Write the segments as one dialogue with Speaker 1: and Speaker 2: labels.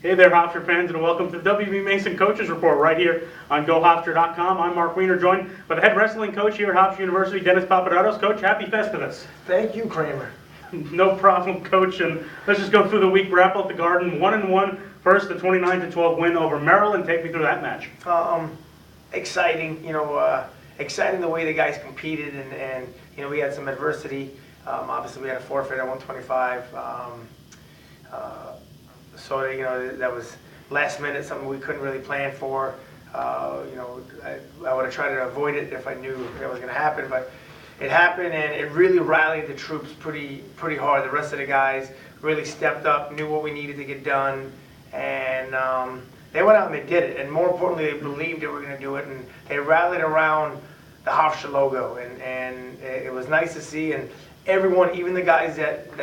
Speaker 1: Hey there, Hofstra fans, and welcome to the WB Mason Coaches Report right here on GoHofstra.com. I'm Mark Wiener, joined by the head wrestling coach here at Hofstra University, Dennis Papadatos. Coach, happy Festivus.
Speaker 2: Thank you, Kramer.
Speaker 1: No problem, Coach. And let's just go through the week. Wrap up the Garden, 1-1. First, the 29-12 win over Maryland. Take me through that match.
Speaker 2: Exciting, exciting the way the guys competed, and we had some adversity. Obviously, we had a forfeit at 125. So that was last minute, something we couldn't really plan for. I would have tried to avoid it if I knew that was going to happen, but it happened, and it really rallied the troops pretty hard. The rest of the guys really stepped up, knew what we needed to get done, and they went out and they did it. And more importantly, they believed they were going to do it, and they rallied around the Hofstra logo, and it was nice to see. And everyone, even the guys that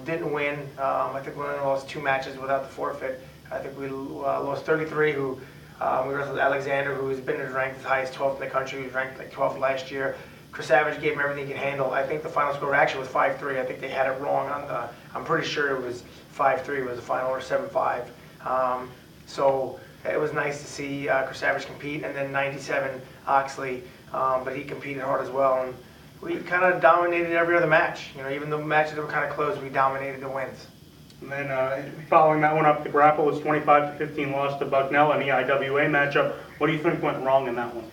Speaker 2: didn't win, I think we only lost 2 matches without the forfeit. I think we lost 33, who we wrestled Alexander, who's been ranked as high as 12th in the country. He was ranked like 12th last year. Chris Savage gave him everything he could handle. I think the final score actually was 5-3. I think they had it wrong on the, I'm pretty sure it was 5-3 was the final, or 7-5. So it was nice to see Chris Savage compete, and then 97 Oxley, but he competed hard as well. And we kind of dominated every other match. Even the matches that were kind of close, we dominated the wins.
Speaker 1: And then following that one up, the grapple was 25-15 loss to Bucknell, an EIWA matchup. What do you think went wrong in that one?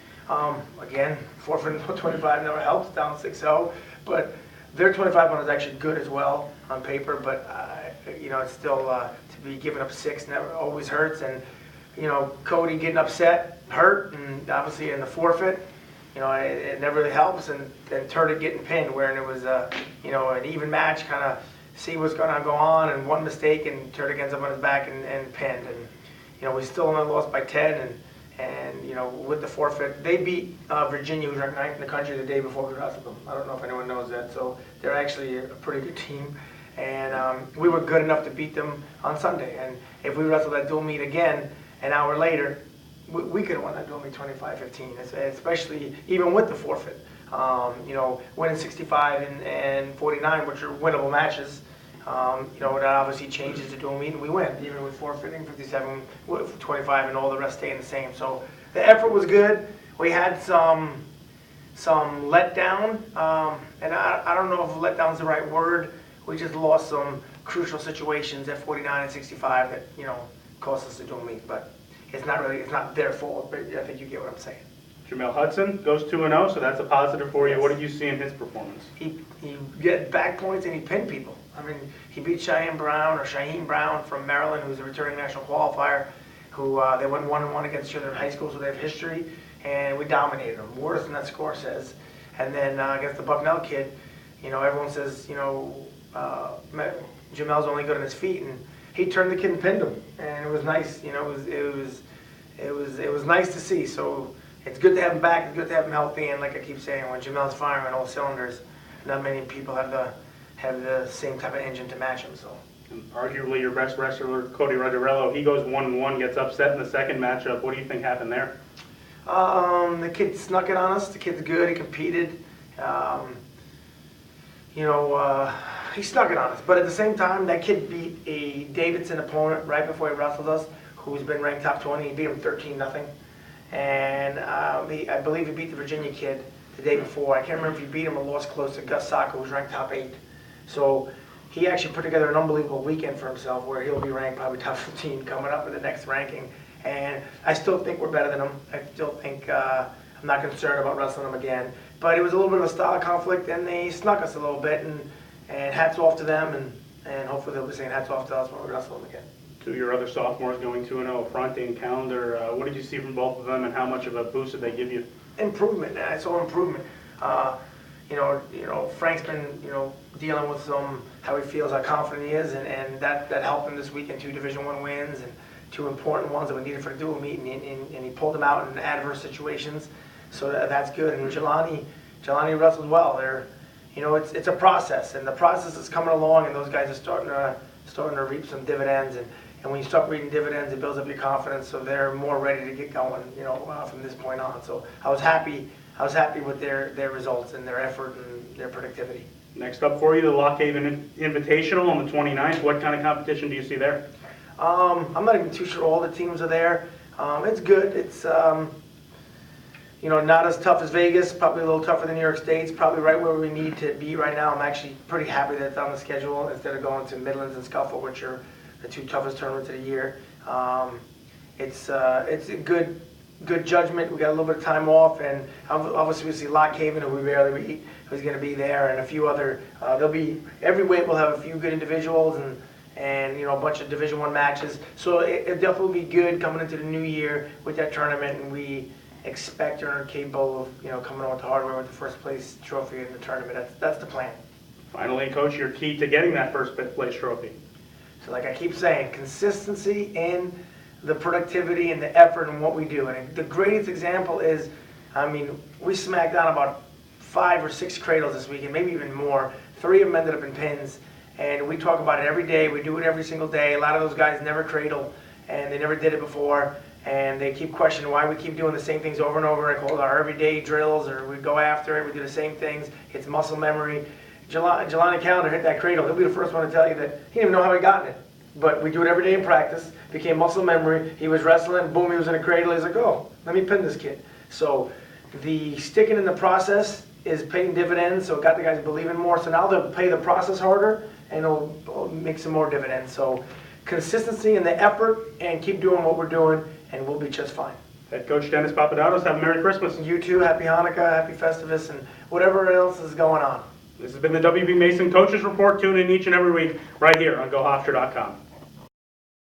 Speaker 2: Again, forfeit 25 never helps, down 6-0. But their 25 one was actually good as well on paper. But it's still to be giving up 6 never always hurts. And Cody getting upset hurt, and obviously in the forfeit. It never really helps, and then Turdick getting pinned, where it was an even match, kind of see what's going to go on, and one mistake, and Turdick ends up on his back and pinned. And we still only lost by 10, and with the forfeit, they beat Virginia, who's ranked 9th in the country, the day before we wrestled them. I don't know if anyone knows that, so they're actually a pretty good team, and we were good enough to beat them on Sunday. And if we wrestled that dual meet again an hour later, we could have won that dual meet 25-15, especially even with the forfeit. Winning 65 and 49, which are winnable matches, that obviously changes the dual meet, and we win, even with forfeiting 57, 25, and all the rest staying the same. So the effort was good. We had some letdown, and I don't know if letdown's the right word. We just lost some crucial situations at 49 and 65 that cost us the dual meet, but it's not their fault, but I think you get what I'm saying.
Speaker 1: Jamel Hudson goes 2-0, so that's a positive for you. Yes. What did you see in his performance?
Speaker 2: He get back points, and he pinned people. I mean, he beat Shaheen Brown from Maryland, who's a returning national qualifier, who they went 1-1 against each other in high school, so they have history, and we dominated them, worse than that score says. And then against the Bucknell kid, everyone says, Jamel's only good on his feet, and he turned the kid and pinned him, and it was nice. It was nice to see. So it's good to have him back. It's good to have him healthy. And like I keep saying, when Jamel's firing on all cylinders, not many people have the same type of engine to match him. So.
Speaker 1: And arguably your best wrestler, Cody Rogerello, he goes 1-1, gets upset in the second matchup. What do you think happened there?
Speaker 2: The kid snuck it on us. The kid's good. He competed. He snuck it on us. But at the same time, that kid beat a Davidson opponent right before he wrestled us, who's been ranked top 20. He beat him 13-0. And I believe he beat the Virginia kid the day before. I can't remember if he beat him or lost close to Gus Saka, who's ranked top 8. So he actually put together an unbelievable weekend for himself, where he'll be ranked probably top 15 coming up in the next ranking. And I still think we're better than him. I still think I'm not concerned about wrestling him again. But it was a little bit of a style conflict, and they snuck us a little bit. And hats off to them, and hopefully they'll be saying hats off to us when we wrestle them again.
Speaker 1: To your other sophomores going 2-0, Fronte and Calendar, what did you see from both of them, and how much of a boost did they give you?
Speaker 2: Improvement. I saw improvement. Frank's been dealing with how he feels, how confident he is, and that helped him this week in 2 Division I wins and 2 important ones that we needed for the dual meet, and he pulled them out in adverse situations. So that's good. And Jelani wrestled well. It's a process, and the process is coming along, and those guys are starting to reap some dividends. And when you start reaping dividends, it builds up your confidence, so they're more ready to get going, from this point on. So I was happy with their results and their effort and their productivity.
Speaker 1: Next up for you, the Lock Haven Invitational on the 29th. What kind of competition do you see there?
Speaker 2: I'm not even too sure all the teams are there. It's good. It's not as tough as Vegas, probably a little tougher than New York State. It's probably right where we need to be right now. I'm actually pretty happy that it's on the schedule instead of going to Midlands and Scuffle, which are the two toughest tournaments of the year. It's a good judgment. We got a little bit of time off, and obviously we see Lock Haven, who we barely beat, who's going to be there, and a few other. Every weight will have a few good individuals and a bunch of Division I matches. So it definitely be good coming into the new year with that tournament, and we expect and are capable of coming on with the hardware with the first place trophy in the tournament. That's the plan.
Speaker 1: Finally, Coach, your key to getting that first place trophy.
Speaker 2: So like I keep saying, consistency in the productivity and the effort and what we do. And the greatest example is, we smacked down about 5 or 6 cradles this weekend, maybe even more. 3 of them ended up in pins. And we talk about it every day. We do it every single day. A lot of those guys never cradle, and they never did it before. And they keep questioning why we keep doing the same things over and over. I call it our everyday drills, or we go after it. We do the same things. It's muscle memory. Jelani Calendar hit that cradle. He'll be the first one to tell you that he didn't even know how he got in it. But we do it every day in practice. Became muscle memory. He was wrestling. Boom, he was in a cradle. He's like, oh, let me pin this kid. So the sticking in the process is paying dividends. So it got the guys believing more. So now they'll pay the process harder, and it'll make some more dividends. So consistency and the effort, and keep doing what we're doing, and we'll be just fine.
Speaker 1: Head Coach Dennis Papadatos, have a Merry Christmas.
Speaker 2: You too. Happy Hanukkah, Happy Festivus, and whatever else is going on.
Speaker 1: This has been the WB Mason Coaches Report. Tune in each and every week right here on GoHofstra.com.